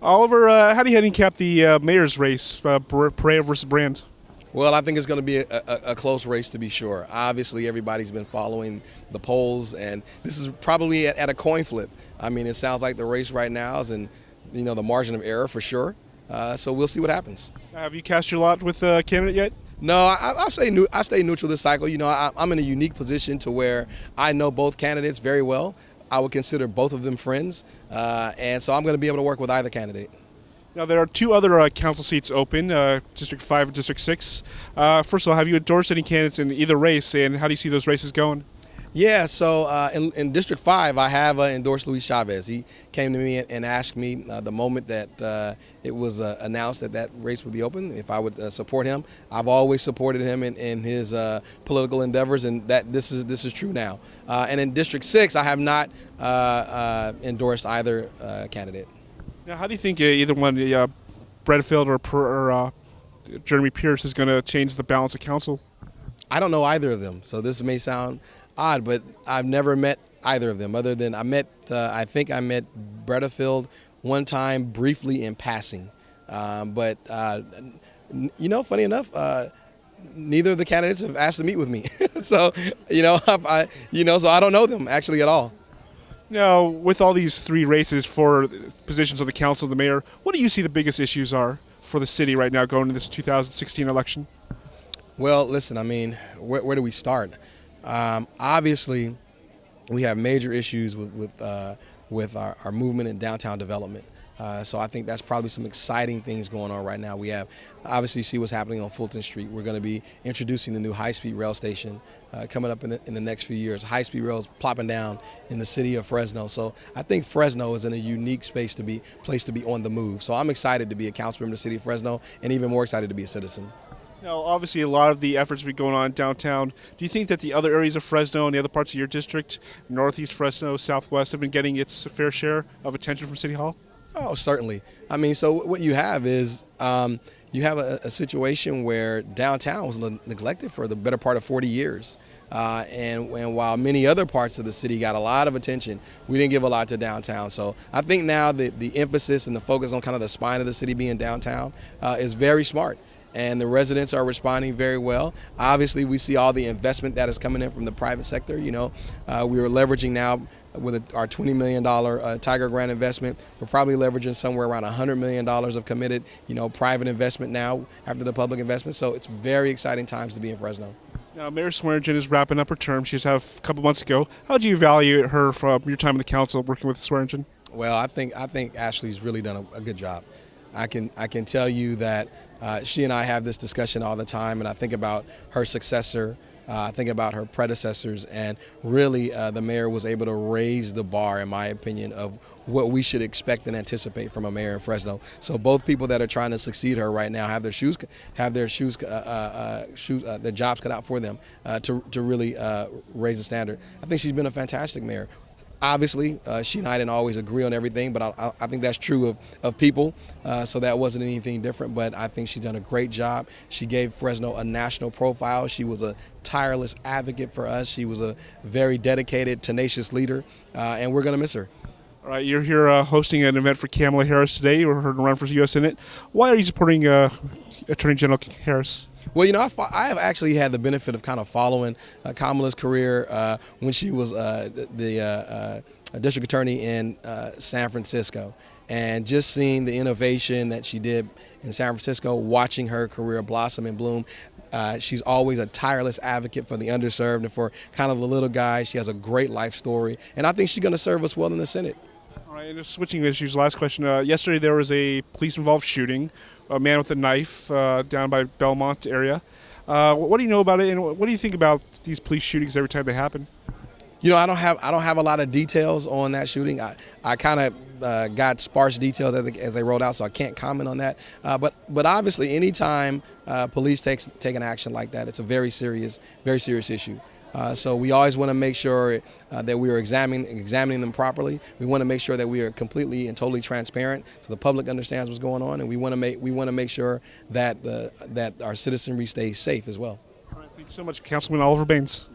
Oliver, how do you handicap the mayor's race, Perea versus Brand? Well, I think it's going to be a close race to be sure. Obviously, everybody's been following the polls, and this is probably at a coin flip. I mean, it sounds like the race right now is in, the margin of error for sure. So we'll see what happens. Have you cast your lot with a candidate yet? No, I stay neutral this cycle. I'm in a unique position to where I know both candidates very well. I would consider both of them friends, and so I'm going to be able to work with either candidate. Now, there are two other council seats open, District 5 and District 6. First of all, have you endorsed any candidates in either race, and how do you see those races going? Yeah, so in District 5, I have endorsed Luis Chavez. He came to me and asked me the moment that it was announced that race would be open, if I would support him. I've always supported him in his political endeavors, and that this is true now. And in District 6, I have not endorsed either candidate. Now, how do you think either one, Bredfield or Jeremy Pierce, is going to change the balance of council? I don't know either of them, so this may sound odd, but I've never met either of them. Other than I think I met Bredfield one time briefly in passing, but funny enough, neither of the candidates have asked to meet with me. So so I don't know them actually at all. Now, with all these three races for positions on the council and the mayor, what do you see the biggest issues are for the city right now going into this 2016 election? Well, listen, I mean, where do we start? Obviously, we have major issues with our movement in downtown development. So I think that's probably some exciting things going on right now. We have, obviously, you see what's happening on Fulton Street. We're going to be introducing the new high-speed rail station coming up in the next few years. High-speed rail is plopping down in the city of Fresno. So I think Fresno is in a unique place to be on the move. So I'm excited to be a councilman in the city of Fresno, and even more excited to be a citizen. Now, obviously, a lot of the efforts have been going on downtown. Do you think that the other areas of Fresno and the other parts of your district, Northeast Fresno, Southwest, have been getting its fair share of attention from City Hall? Oh, certainly. I mean, so what you have is you have a situation where downtown was neglected for the better part of 40 years. And while many other parts of the city got a lot of attention, we didn't give a lot to downtown. So I think now the emphasis and the focus on kind of the spine of the city being downtown is very smart. And the residents are responding very well. Obviously, we see all the investment that is coming in from the private sector. We are leveraging now with our $20 million Tiger Grant investment. We're probably leveraging somewhere around $100 million of committed, private investment now after the public investment. So it's very exciting times to be in Fresno. Now, Mayor Swearingen is wrapping up her term. She's had a couple months ago. How do you evaluate her from your time in the council working with Swearingen? Well, I think Ashley's really done a good job. I can tell you that she and I have this discussion all the time, and I think about her successor. I think about her predecessors, and really the mayor was able to raise the bar, in my opinion, of what we should expect and anticipate from a mayor in Fresno. So both people that are trying to succeed her right now have their jobs cut out for them to really raise the standard. I think she's been a fantastic mayor. Obviously, she and I didn't always agree on everything, but I think that's true of people, so that wasn't anything different. But I think she's done a great job. She gave Fresno a national profile. She was a tireless advocate for us. She was a very dedicated, tenacious leader, and we're going to miss her. All right, you're here hosting an event for Kamala Harris today. We're her to run for U.S. Senate. Why are you supporting Attorney General Harris? Well, I have actually had the benefit of kind of following Kamala's career when she was the district attorney in San Francisco, and just seeing the innovation that she did in San Francisco, watching her career blossom and bloom. She's always a tireless advocate for the underserved and for kind of the little guy. She has a great life story, and I think she's going to serve us well in the Senate. All right, and just switching issues, last question. Yesterday there was a police-involved shooting, a man with a knife down by Belmont area. What do you know about it, and what do you think about these police shootings every time they happen? I don't have a lot of details on that shooting. I kind of got sparse details as they rolled out, so I can't comment on that. But obviously, anytime police take an action like that, it's a very serious issue. So we always want to make sure that we are examining them properly. We want to make sure that we are completely and totally transparent, so the public understands what's going on, and we want to make sure that our citizenry stays safe as well. All right, thank you so much, Councilman Oliver Baines.